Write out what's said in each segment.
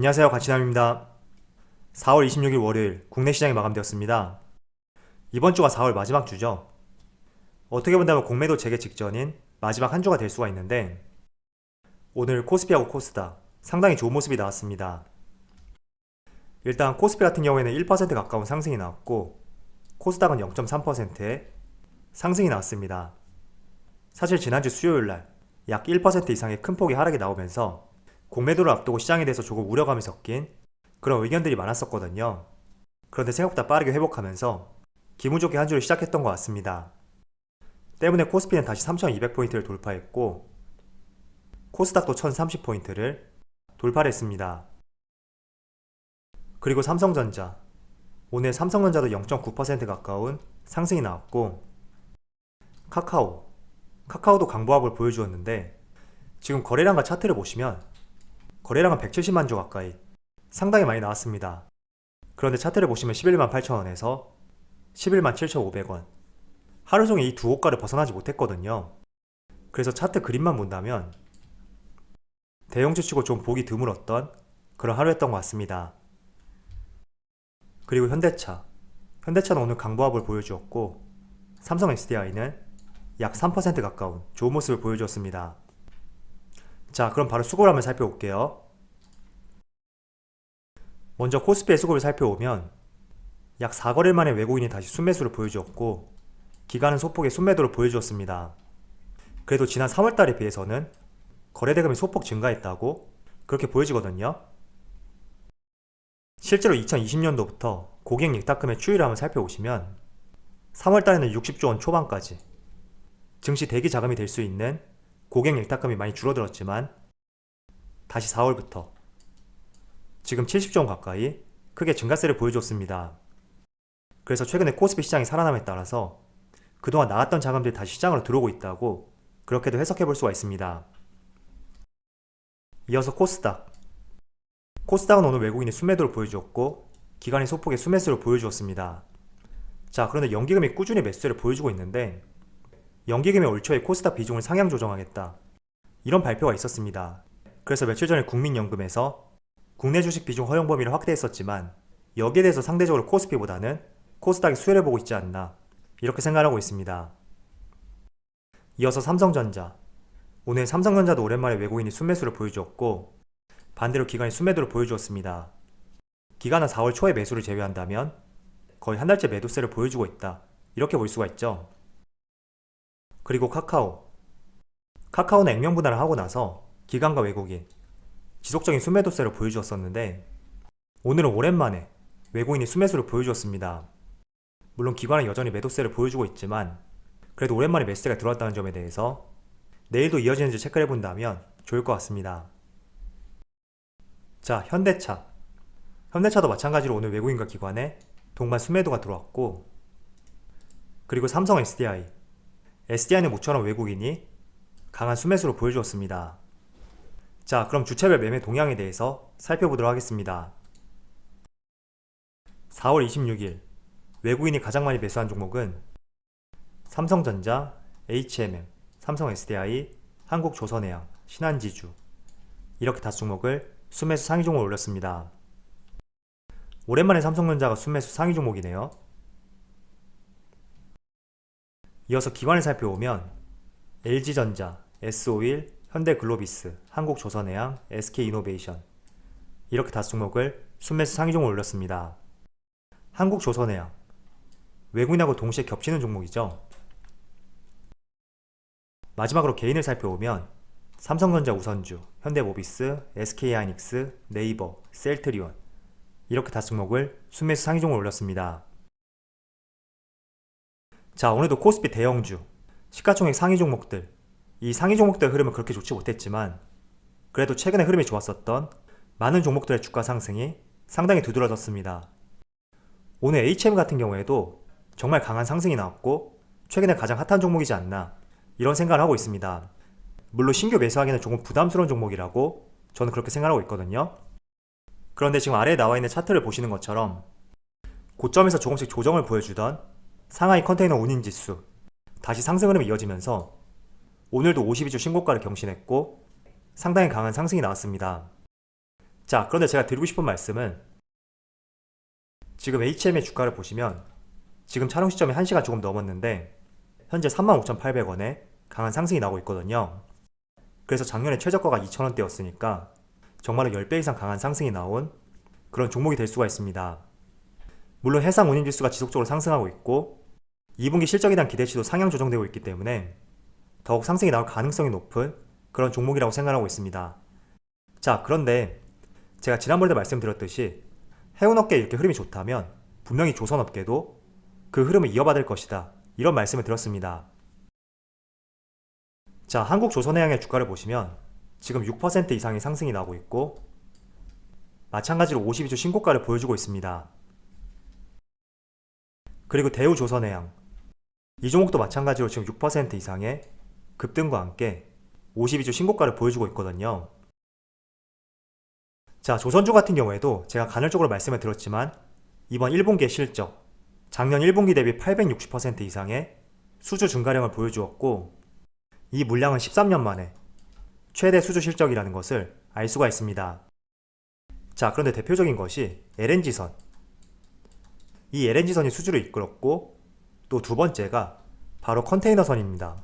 안녕하세요, 가치남입니다. 4월 26일 월요일 국내 시장이 마감되었습니다. 이번 주가 4월 마지막 주죠. 어떻게 본다면 공매도 재개 직전인 마지막 한 주가 될 수가 있는데, 오늘 코스피하고 코스닥 상당히 좋은 모습이 나왔습니다. 일단 코스피 같은 경우에는 1% 가까운 상승이 나왔고, 코스닥은 0.3%의 상승이 나왔습니다. 사실 지난주 수요일날 약 1% 이상의 큰 폭의 하락이 나오면서 공매도를 앞두고 시장에 대해서 조금 우려감이 섞인 그런 의견들이 많았었거든요. 그런데 생각보다 빠르게 회복하면서 기분 좋게 한 주를 시작했던 것 같습니다. 때문에 코스피는 다시 3200포인트를 돌파했고, 코스닥도 1030포인트를 돌파를 했습니다. 그리고 삼성전자, 오늘 삼성전자도 0.9% 가까운 상승이 나왔고, 카카오도 강보합을 보여주었는데, 지금 거래량과 차트를 보시면 거래량은 170만 주 가까이 상당히 많이 나왔습니다. 그런데 차트를 보시면 11만 8천원에서 11만 7,500원, 하루 종일 이 두 호가를 벗어나지 못했거든요. 그래서 차트 그림만 본다면 대형주 치고 좀 보기 드물었던 그런 하루였던 것 같습니다. 그리고 현대차는 오늘 강보합을 보여주었고, 삼성 SDI는 약 3% 가까운 좋은 모습을 보여주었습니다. 자, 그럼 바로 수급을 한번 살펴볼게요. 먼저 코스피의 수급을 살펴보면 약 4거래일 만에 외국인이 다시 순매수를 보여주었고, 기관은 소폭의 순매도를 보여주었습니다. 그래도 지난 3월달에 비해서는 거래대금이 소폭 증가했다고 그렇게 보여지거든요. 실제로 2020년도부터 고객 예탁금의 추이를 한번 살펴보시면 3월달에는 60조 원 초반까지 증시 대기 자금이 될 수 있는 고객 예탁금이 많이 줄어들었지만, 다시 4월부터 지금 70조 원 가까이 크게 증가세를 보여줬습니다. 그래서 최근에 코스피 시장이 살아남에 따라서 그동안 나갔던 자금들이 다시 시장으로 들어오고 있다고 그렇게도 해석해 볼 수가 있습니다. 이어서 코스닥은 오늘 외국인이 순매도를 보여주었고, 기관이 소폭의 순매수를 보여주었습니다. 자, 그런데 연기금이 꾸준히 매수세를 보여주고 있는데, 연기금이 올 초에 코스닥 비중을 상향 조정하겠다, 이런 발표가 있었습니다. 그래서 며칠 전에 국민연금에서 국내 주식 비중 허용 범위를 확대했었지만, 여기에 대해서 상대적으로 코스피보다는 코스닥이 수혜를 보고 있지 않나, 이렇게 생각하고 있습니다. 이어서 삼성전자, 오늘 삼성전자도 오랜만에 외국인이 순매수를 보여주었고, 반대로 기관이 순매도를 보여주었습니다. 기관은 4월 초에 매수를 제외한다면 거의 한 달째 매도세를 보여주고 있다, 이렇게 볼 수가 있죠. 그리고 카카오는 액면 분할을 하고 나서 기관과 외국인 지속적인 순매도세를 보여주었었는데, 오늘은 오랜만에 외국인이 순매수를 보여주었습니다. 물론 기관은 여전히 매도세를 보여주고 있지만, 그래도 오랜만에 매수세가 들어왔다는 점에 대해서 내일도 이어지는지 체크를 해본다면 좋을 것 같습니다. 자, 현대차도 마찬가지로 오늘 외국인과 기관에 동반 순매도가 들어왔고, 그리고 삼성 SDI는 모처럼 외국인이 강한 순매수로 보여주었습니다. 자, 그럼 주체별 매매 동향에 대해서 살펴보도록 하겠습니다. 4월 26일 외국인이 가장 많이 매수한 종목은 삼성전자, HMM, 삼성 SDI, 한국조선해양, 신한지주, 이렇게 5종목을 순매수 상위 종목을 올렸습니다. 오랜만에 삼성전자가 순매수 상위 종목이네요. 이어서 기관을 살펴보면 LG전자, S-오일, 현대글로비스, 한국조선해양, SK이노베이션, 이렇게 5종목을 순매수 상위 종목을 올렸습니다. 한국조선해양, 외국인하고 동시에 겹치는 종목이죠. 마지막으로 개인을 살펴보면 삼성전자 우선주, 현대모비스, SK하이닉스, 네이버, 셀트리온, 이렇게 5종목을 순매수 상위 종목을 올렸습니다. 자, 오늘도 코스피 대형주, 시가총액 상위 종목들, 이 상위 종목들의 흐름은 그렇게 좋지 못했지만, 그래도 최근에 흐름이 좋았었던 많은 종목들의 주가 상승이 상당히 두드러졌습니다. 오늘 HM 같은 경우에도 정말 강한 상승이 나왔고, 최근에 가장 핫한 종목이지 않나, 이런 생각을 하고 있습니다. 물론 신규 매수하기는 조금 부담스러운 종목이라고 저는 그렇게 생각하고 있거든요. 그런데 지금 아래에 나와 있는 차트를 보시는 것처럼 고점에서 조금씩 조정을 보여주던 상하이 컨테이너 운임지수 다시 상승 흐름이 이어지면서 오늘도 52주 신고가를 경신했고 상당히 강한 상승이 나왔습니다. 자, 그런데 제가 드리고 싶은 말씀은 지금 HM의 주가를 보시면 지금 촬영 시점이 1시간 조금 넘었는데 현재 35,800원에 강한 상승이 나오고 있거든요. 그래서 작년에 최저가가 2,000원대였으니까 정말로 10배 이상 강한 상승이 나온 그런 종목이 될 수가 있습니다. 물론 해상 운임지수가 지속적으로 상승하고 있고 2분기 실적에 대한 기대치도 상향 조정되고 있기 때문에 더욱 상승이 나올 가능성이 높은 그런 종목이라고 생각하고 있습니다. 자, 그런데 제가 지난번에도 말씀드렸듯이 해운업계에 이렇게 흐름이 좋다면 분명히 조선업계도 그 흐름을 이어받을 것이다, 이런 말씀을 드렸습니다. 자, 한국조선해양의 주가를 보시면 지금 6% 이상의 상승이 나오고 있고 마찬가지로 52주 신고가를 보여주고 있습니다. 그리고 대우조선해양, 이 종목도 마찬가지로 지금 6% 이상의 급등과 함께 52주 신고가를 보여주고 있거든요. 자, 조선주 같은 경우에도 제가 간헐적으로 말씀을 드렸지만 이번 1분기의 실적, 작년 1분기 대비 860% 이상의 수주 증가량을 보여주었고 이 물량은 13년 만에 최대 수주 실적이라는 것을 알 수가 있습니다. 자, 그런데 대표적인 것이 LNG선. 이 LNG선이 수주를 이끌었고 또 두 번째가 바로 컨테이너선입니다.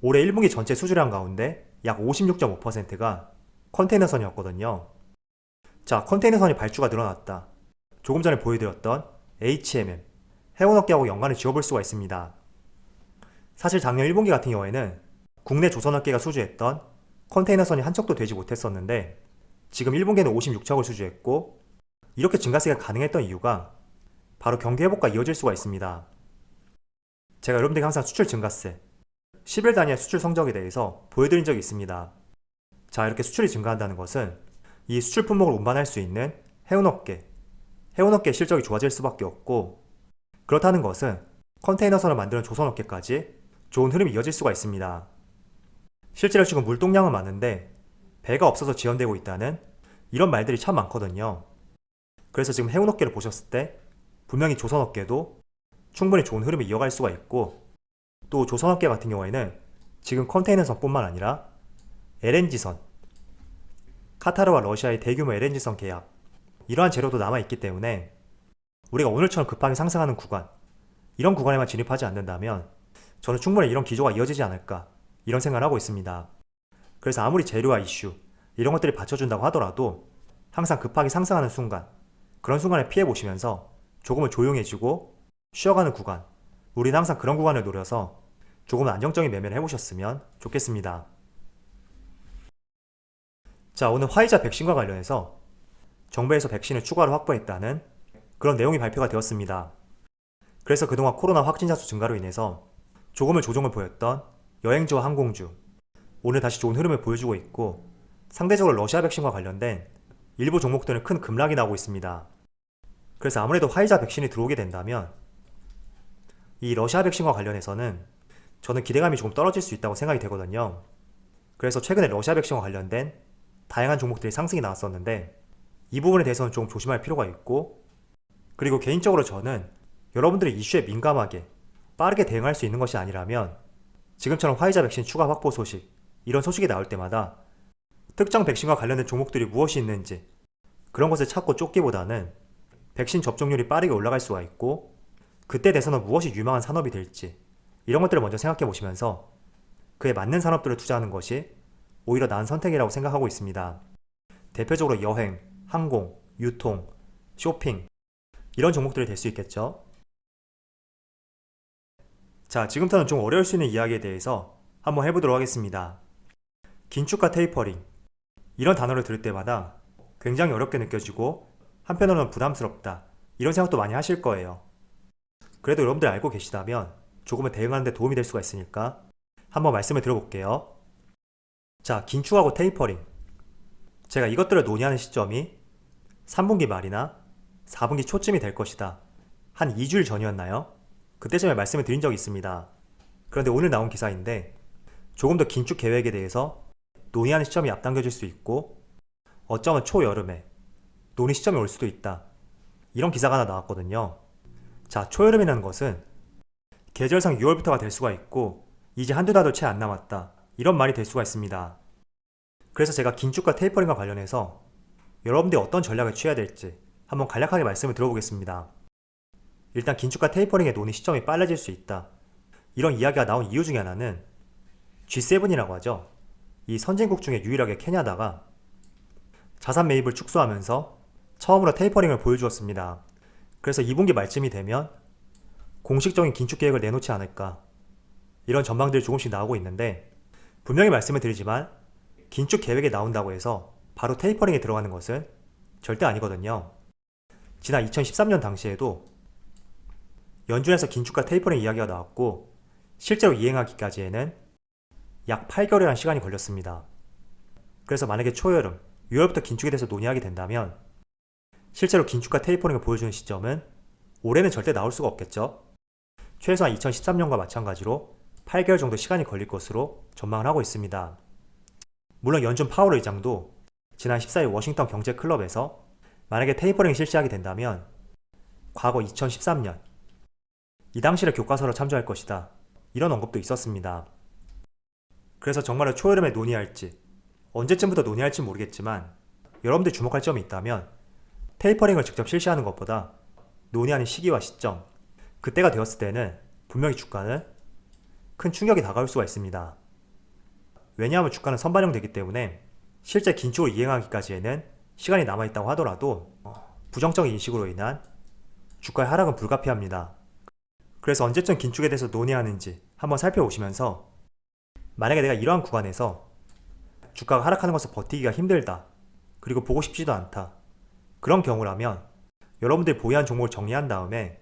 올해 1분기 전체 수주량 가운데 약 56.5%가 컨테이너선이었거든요. 자, 컨테이너선이 발주가 늘어났다. 조금 전에 보여드렸던 HMM, 해운업계하고 연관을 지어볼 수가 있습니다. 사실 작년 1분기 같은 경우에는 국내 조선업계가 수주했던 컨테이너선이 한 척도 되지 못했었는데 지금 1분기에는 56척을 수주했고 이렇게 증가세가 가능했던 이유가 바로 경기 회복과 이어질 수가 있습니다. 제가 여러분들에게 항상 수출 증가세, 10일 단위의 수출 성적에 대해서 보여드린 적이 있습니다. 자, 이렇게 수출이 증가한다는 것은 이 수출 품목을 운반할 수 있는 해운업계의 실적이 좋아질 수밖에 없고 그렇다는 것은 컨테이너선을 만드는 조선업계까지 좋은 흐름이 이어질 수가 있습니다. 실제로 지금 물동량은 많은데 배가 없어서 지연되고 있다는 이런 말들이 참 많거든요. 그래서 지금 해운업계를 보셨을 때 분명히 조선업계도 충분히 좋은 흐름을 이어갈 수가 있고 또 조선업계 같은 경우에는 지금 컨테이너선뿐만 아니라 LNG선, 카타르와 러시아의 대규모 LNG선 계약, 이러한 재료도 남아있기 때문에 우리가 오늘처럼 급하게 상승하는 구간, 이런 구간에만 진입하지 않는다면 저는 충분히 이런 기조가 이어지지 않을까, 이런 생각을 하고 있습니다. 그래서 아무리 재료와 이슈 이런 것들이 받쳐준다고 하더라도 항상 급하게 상승하는 순간, 그런 순간을 피해보시면서 조금은 조용해지고 쉬어가는 구간, 우리는 항상 그런 구간을 노려서 조금은 안정적인 매매를 해보셨으면 좋겠습니다. 자, 오늘 화이자 백신과 관련해서 정부에서 백신을 추가로 확보했다는 그런 내용이 발표가 되었습니다. 그래서 그동안 코로나 확진자 수 증가로 인해서 조금은 조정을 보였던 여행주와 항공주, 오늘 다시 좋은 흐름을 보여주고 있고 상대적으로 러시아 백신과 관련된 일부 종목들은 큰 급락이 나오고 있습니다. 그래서 아무래도 화이자 백신이 들어오게 된다면 이 러시아 백신과 관련해서는 저는 기대감이 조금 떨어질 수 있다고 생각이 되거든요. 그래서 최근에 러시아 백신과 관련된 다양한 종목들이 상승이 나왔었는데 이 부분에 대해서는 조금 조심할 필요가 있고 그리고 개인적으로 저는 여러분들이 이슈에 민감하게 빠르게 대응할 수 있는 것이 아니라면 지금처럼 화이자 백신 추가 확보 소식, 이런 소식이 나올 때마다 특정 백신과 관련된 종목들이 무엇이 있는지 그런 것을 찾고 쫓기보다는 백신 접종률이 빠르게 올라갈 수가 있고 그때 돼서는 무엇이 유망한 산업이 될지 이런 것들을 먼저 생각해 보시면서 그에 맞는 산업들을 투자하는 것이 오히려 나은 선택이라고 생각하고 있습니다. 대표적으로 여행, 항공, 유통, 쇼핑 이런 종목들이 될 수 있겠죠. 자, 지금부터는 좀 어려울 수 있는 이야기에 대해서 한번 해보도록 하겠습니다. 긴축과 테이퍼링, 이런 단어를 들을 때마다 굉장히 어렵게 느껴지고 한편으로는 부담스럽다, 이런 생각도 많이 하실 거예요. 그래도 여러분들 알고 계시다면 조금은 대응하는 데 도움이 될 수가 있으니까 한번 말씀을 들어볼게요. 자, 긴축하고 테이퍼링, 제가 이것들을 논의하는 시점이 3분기 말이나 4분기 초쯤이 될 것이다, 한 2주일 전이었나요? 그때쯤에 말씀을 드린 적이 있습니다. 그런데 오늘 나온 기사인데 조금 더 긴축 계획에 대해서 논의하는 시점이 앞당겨질 수 있고 어쩌면 초여름에 논의 시점이 올 수도 있다, 이런 기사가 하나 나왔거든요. 자, 초여름이라는 것은 계절상 6월부터가 될 수가 있고 이제 한두 달도 채 안 남았다, 이런 말이 될 수가 있습니다. 그래서 제가 긴축과 테이퍼링과 관련해서 여러분들이 어떤 전략을 취해야 될지 한번 간략하게 말씀을 들어보겠습니다. 일단 긴축과 테이퍼링의 논의 시점이 빨라질 수 있다. 이런 이야기가 나온 이유 중에 하나는 G7이라고 하죠. 이 선진국 중에 유일하게 케냐다가 자산 매입을 축소하면서 처음으로 테이퍼링을 보여주었습니다. 그래서 2분기 말쯤이 되면 공식적인 긴축 계획을 내놓지 않을까, 이런 전망들이 조금씩 나오고 있는데, 분명히 말씀을 드리지만 긴축 계획에 나온다고 해서 바로 테이퍼링에 들어가는 것은 절대 아니거든요. 지난 2013년 당시에도 연준에서 긴축과 테이퍼링 이야기가 나왔고 실제로 이행하기까지에는 약 8개월이라는 시간이 걸렸습니다. 그래서 만약에 초여름, 6월부터 긴축에 대해서 논의하게 된다면 실제로 긴축과 테이퍼링을 보여주는 시점은 올해는 절대 나올 수가 없겠죠. 최소한 2013년과 마찬가지로 8개월 정도 시간이 걸릴 것으로 전망을 하고 있습니다. 물론 연준 파월 의장도 지난 14일 워싱턴 경제클럽에서 만약에 테이퍼링을 실시하게 된다면 과거 2013년 이 당시의 교과서로 참조할 것이다, 이런 언급도 있었습니다. 그래서 정말로 초여름에 논의할지 언제쯤부터 논의할지 모르겠지만 여러분들이 주목할 점이 있다면 테이퍼링을 직접 실시하는 것보다 논의하는 시기와 시점, 그때가 되었을 때는 분명히 주가는 큰 충격이 다가올 수가 있습니다. 왜냐하면 주가는 선반영되기 때문에 실제 긴축을 이행하기까지에는 시간이 남아있다고 하더라도 부정적인 인식으로 인한 주가의 하락은 불가피합니다. 그래서 언제쯤 긴축에 대해서 논의하는지 한번 살펴보시면서 만약에 내가 이러한 구간에서 주가가 하락하는 것을 버티기가 힘들다, 그리고 보고 싶지도 않다, 그런 경우라면 여러분들이 보유한 종목을 정리한 다음에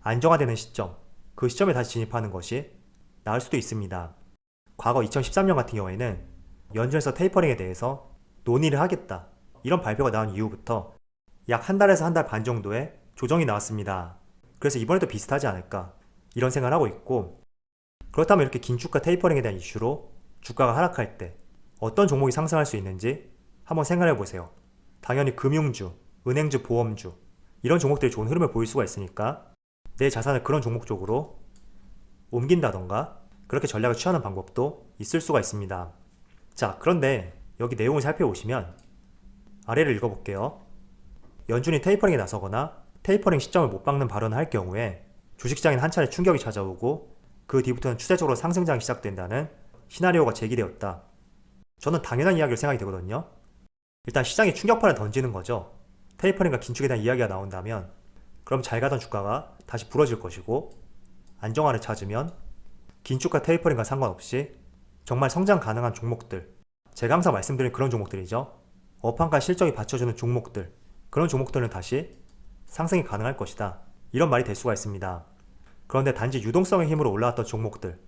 안정화되는 시점, 그 시점에 다시 진입하는 것이 나을 수도 있습니다. 과거 2013년 같은 경우에는 연준에서 테이퍼링에 대해서 논의를 하겠다, 이런 발표가 나온 이후부터 약 한 달에서 한 달 반 정도의 조정이 나왔습니다. 그래서 이번에도 비슷하지 않을까, 이런 생각을 하고 있고, 그렇다면 이렇게 긴축과 테이퍼링에 대한 이슈로 주가가 하락할 때 어떤 종목이 상승할 수 있는지 한번 생각해 보세요. 당연히 금융주, 은행주, 보험주, 이런 종목들이 좋은 흐름을 보일 수가 있으니까 내 자산을 그런 종목 쪽으로 옮긴다던가 그렇게 전략을 취하는 방법도 있을 수가 있습니다. 자, 그런데 여기 내용을 살펴보시면 아래를 읽어볼게요. 연준이 테이퍼링에 나서거나 테이퍼링 시점을 못 박는 발언을 할 경우에 주식시장에는 한 차례 충격이 찾아오고 그 뒤부터는 추세적으로 상승장이 시작된다는 시나리오가 제기되었다. 저는 당연한 이야기를 생각이 되거든요. 일단 시장이 충격파를 던지는 거죠. 테이퍼링과 긴축에 대한 이야기가 나온다면 그럼 잘 가던 주가가 다시 부러질 것이고, 안정화를 찾으면 긴축과 테이퍼링과 상관없이 정말 성장 가능한 종목들, 제가 항상 말씀드린 그런 종목들이죠. 업황과 실적이 받쳐주는 종목들, 그런 종목들은 다시 상승이 가능할 것이다, 이런 말이 될 수가 있습니다. 그런데 단지 유동성의 힘으로 올라왔던 종목들,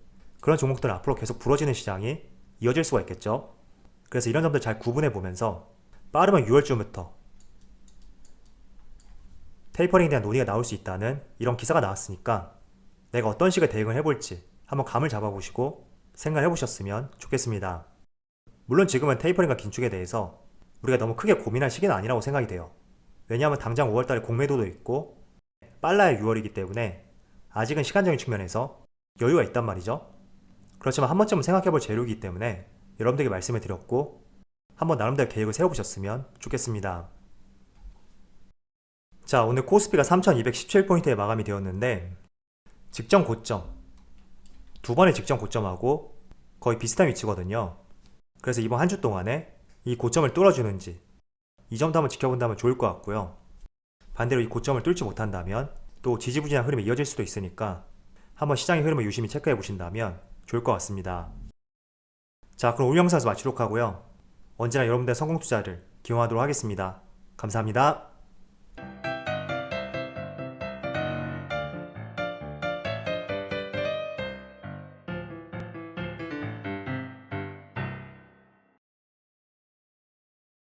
그런 종목들은 앞으로 계속 부러지는 시장이 이어질 수가 있겠죠. 그래서 이런 점들 잘 구분해 보면서 빠르면 6월쯤부터 테이퍼링에 대한 논의가 나올 수 있다는 이런 기사가 나왔으니까 내가 어떤 식의 대응을 해볼지 한번 감을 잡아보시고 생각을 해보셨으면 좋겠습니다. 물론 지금은 테이퍼링과 긴축에 대해서 우리가 너무 크게 고민할 시기는 아니라고 생각이 돼요. 왜냐하면 당장 5월달에 공매도도 있고 빨라야 6월이기 때문에 아직은 시간적인 측면에서 여유가 있단 말이죠. 그렇지만 한 번쯤은 생각해볼 재료이기 때문에 여러분들에게 말씀을 드렸고 한번 나름대로 계획을 세워보셨으면 좋겠습니다. 자, 오늘 코스피가 3217포인트에 마감이 되었는데 직전 고점, 두 번의 직전 고점하고 거의 비슷한 위치거든요. 그래서 이번 한 주 동안에 이 고점을 뚫어주는지 이 점도 한번 지켜본다면 좋을 것 같고요. 반대로 이 고점을 뚫지 못한다면 또 지지부진한 흐름이 이어질 수도 있으니까 한번 시장의 흐름을 유심히 체크해 보신다면 좋을 것 같습니다. 자, 그럼 오늘 영상에서 마치도록 하고요. 언제나 여러분들의 성공 투자를 기원하도록 하겠습니다. 감사합니다.